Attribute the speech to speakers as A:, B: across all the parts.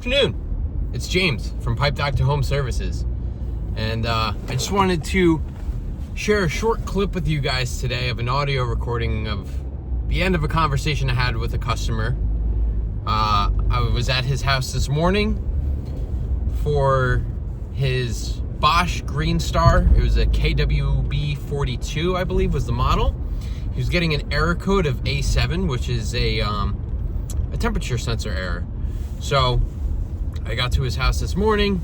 A: afternoon. It's James from Pipe Doctor Home Services. And I just wanted to share a short clip with you guys today of an audio recording of the end of a conversation I had with a customer. I was at his house this morning for his Bosch Green Star. It was a KWB 42, I believe was the model. He was getting an error code of A7, which is a temperature sensor error. So I got to his house this morning,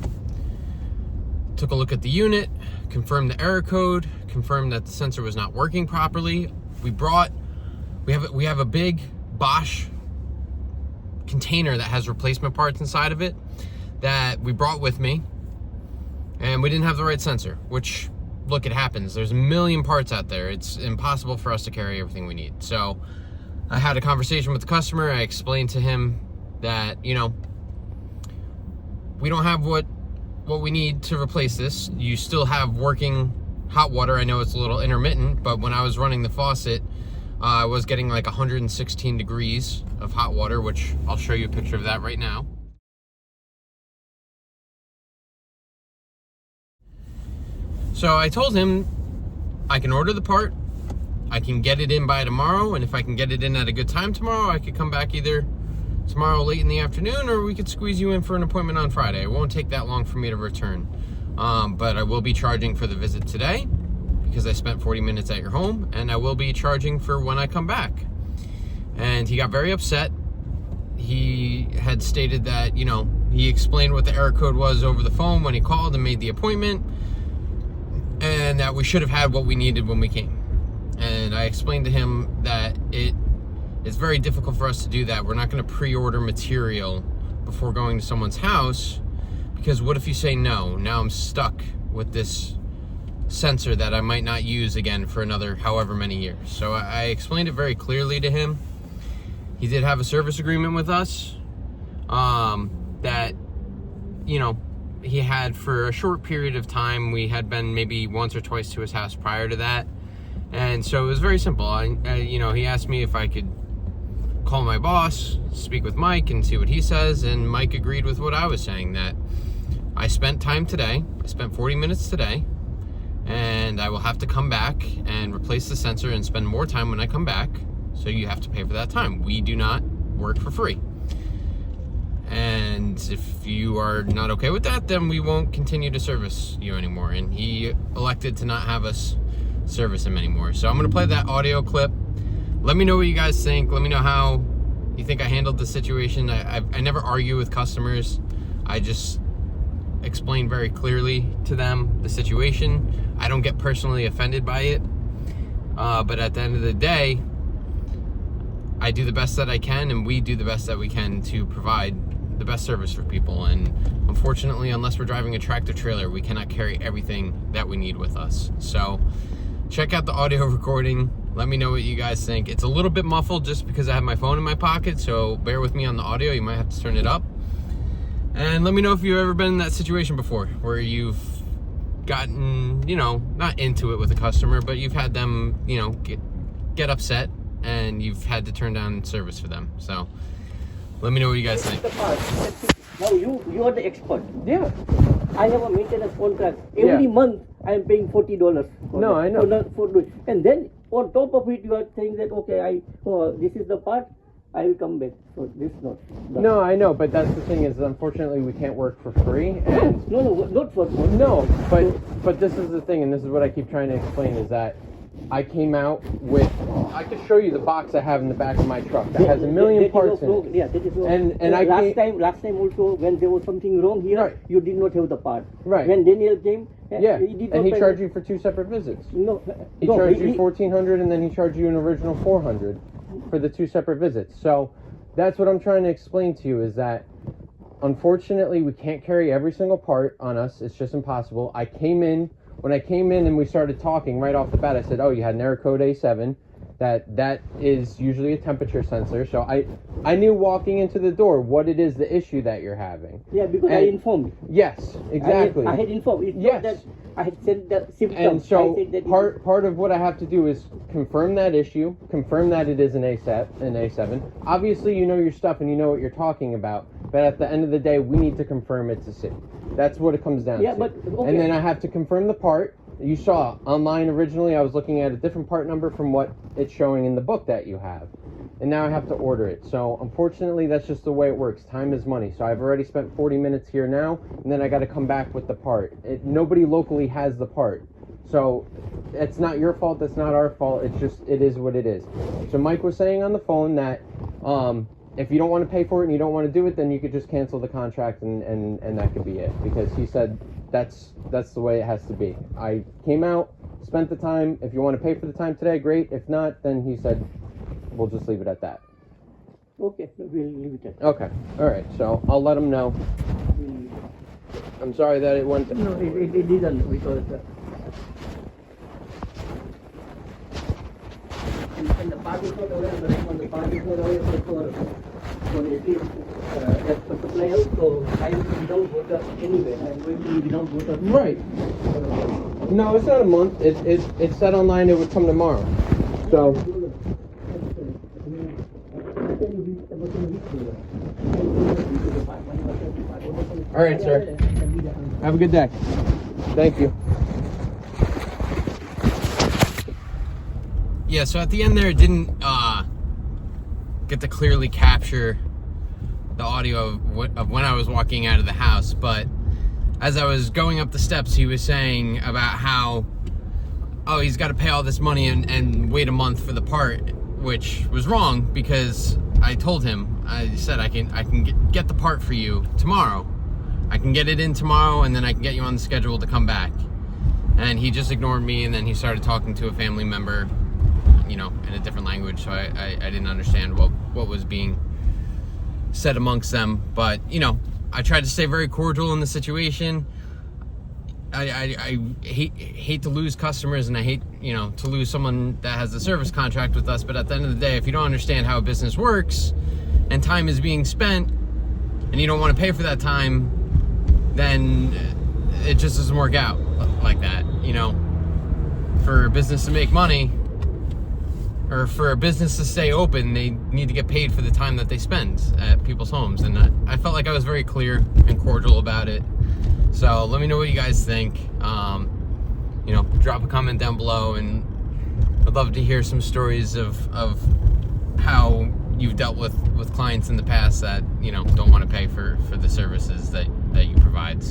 A: took a look at the unit, confirmed the error code, confirmed that the sensor was not working properly. We have a big Bosch container that has replacement parts inside of it that we brought with me, and we didn't have the right sensor, which, look, it happens. There's a million parts out there. It's impossible for us to carry everything we need. So I had a conversation with the customer. I explained to him that, we don't have what we need to replace this. You still have working hot water. I know it's a little intermittent, but when I was running the faucet, I was getting like 116 degrees of hot water, which I'll show you a picture of that right now. So I told him I can order the part, I can get it in by tomorrow, and if I can get it in at a good time tomorrow, I could come back either tomorrow late in the afternoon, or we could squeeze you in for an appointment on Friday. It won't take that long for me to return. But I will be charging for the visit today because I spent 40 minutes at your home, and I will be charging for when I come back. And he got very upset. He had stated that, he explained what the error code was over the phone when he called and made the appointment, and that we should have had what we needed when we came. And I explained to him that it's very difficult for us to do that. We're not going to pre-order material before going to someone's house, because what if you say no? Now I'm stuck with this sensor that I might not use again for another however many years. So I explained it very clearly to him. He did have a service agreement with us that, he had for a short period of time. We had been maybe once or twice to his house prior to that. And so it was very simple. He asked me if I could call my boss, speak with Mike, and see what he says. And Mike agreed with what I was saying, that I spent time today. I spent 40 minutes today, and I will have to come back and replace the sensor and spend more time when I come back. So you have to pay for that time. We do not work for free. And if you are not okay with that, then we won't continue to service you anymore. And he elected to not have us service him anymore. So I'm going to play that audio clip. Let me know what you guys think. Let me know how you think I handled the situation. I never argue with customers. I just explain very clearly to them the situation. I don't get personally offended by it. But at the end of the day, I do the best that I can, and we do the best that we can to provide the best service for people. And unfortunately, unless we're driving a tractor trailer, we cannot carry everything that we need with us. So check out the audio recording. Let me know what you guys think. It's a little bit muffled just because I have my phone in my pocket, so bear with me on the audio. You might have to turn it up. And let me know if you've ever been in that situation before, where you've gotten, not into it with a customer, but you've had them, get upset, and you've had to turn down service for them. So let me know what you guys think.
B: Now you are the expert.
C: Yeah.
B: I have a maintenance contract. Every month I am paying $40.
C: No, I know.
B: And then on top of it, you are saying that, okay, this is the part, I will come back. So this is not.
C: No, I know, but that's the thing is, unfortunately, we can't work for free. And
B: no, not for free.
C: No, but this is the thing, and this is what I keep trying to explain, is that I came out with, I could show you the box I have in the back of my truck that has a million parts in it.
B: Yeah, that is wrong.
C: And
B: last time also, when there was something wrong here,
C: right,
B: you did not have the part.
C: Right.
B: When Daniel came,
C: yeah, he charged you for 2 separate visits. He charged you $1,400, and then he charged you an original $400 for the 2 separate visits. So that's what I'm trying to explain to you, is that unfortunately we can't carry every single part on us. It's just impossible. When I came in and we started talking right off the bat, I said, oh, you had an error code A7. That is usually a temperature sensor. So I knew walking into the door what it is, the issue that you're having.
B: Yeah, because I informed.
C: Yes, exactly.
B: I had informed. It's
C: yes.
B: Not that I had said the symptoms.
C: And so
B: I said that
C: part of what I have to do is confirm that issue, confirm that it is an A7. Obviously, you know your stuff and you know what you're talking about. but at the end of the day, we need to confirm it's a C. That's what it comes down to.
B: But okay.
C: And then I have to confirm the part. You saw online originally, I was looking at a different part number from what it's showing in the book that you have. And now I have to order it. So unfortunately, that's just the way it works. Time is money. So I've already spent 40 minutes here now, and then I got to come back with the part. Nobody locally has the part. So it's not your fault. That's not our fault. It's just, it is what it is. So Mike was saying on the phone that if you don't want to pay for it and you don't want to do it, then you could just cancel the contract and that could be it. Because he said that's the way it has to be. I came out, spent the time. If you want to pay for the time today, great. If not, then he said we'll just leave it at that.
B: Okay, we'll leave it at that.
C: Okay, all right. So I'll let him know. I'm sorry that it went.
B: No, it isn't because. And the part is not available. When the part is not available for just to play out, so I will be without water anyway. I'm going to be without water.
C: Right. No, it's not a month. It said online it would come tomorrow. So. All right, sir. Have a good day. Thank you.
A: Yeah, so at the end there, it didn't get to clearly capture the audio of when I was walking out of the house, but as I was going up the steps, he was saying about how, oh, he's got to pay all this money and wait a month for the part, which was wrong because I told him, I said I can get the part for you tomorrow. I can get it in tomorrow, and then I can get you on the schedule to come back. And he just ignored me, and then he started talking to a family member, you know, in a different language, so I didn't understand what was being said amongst them. But, you know, I tried to stay very cordial in the situation. I hate to lose customers, and I hate, you know, to lose someone that has a service contract with us, but at the end of the day, if you don't understand how a business works, and time is being spent, and you don't want to pay for that time, then it just doesn't work out like that, you know. For a business to make money, or for a business to stay open, they need to get paid for the time that they spend at people's homes. And I felt like I was very clear and cordial about it. So let me know what you guys think. You know, drop a comment down below, and I'd love to hear some stories of how you've dealt with clients in the past that, you know, don't want to pay for the services that you provide.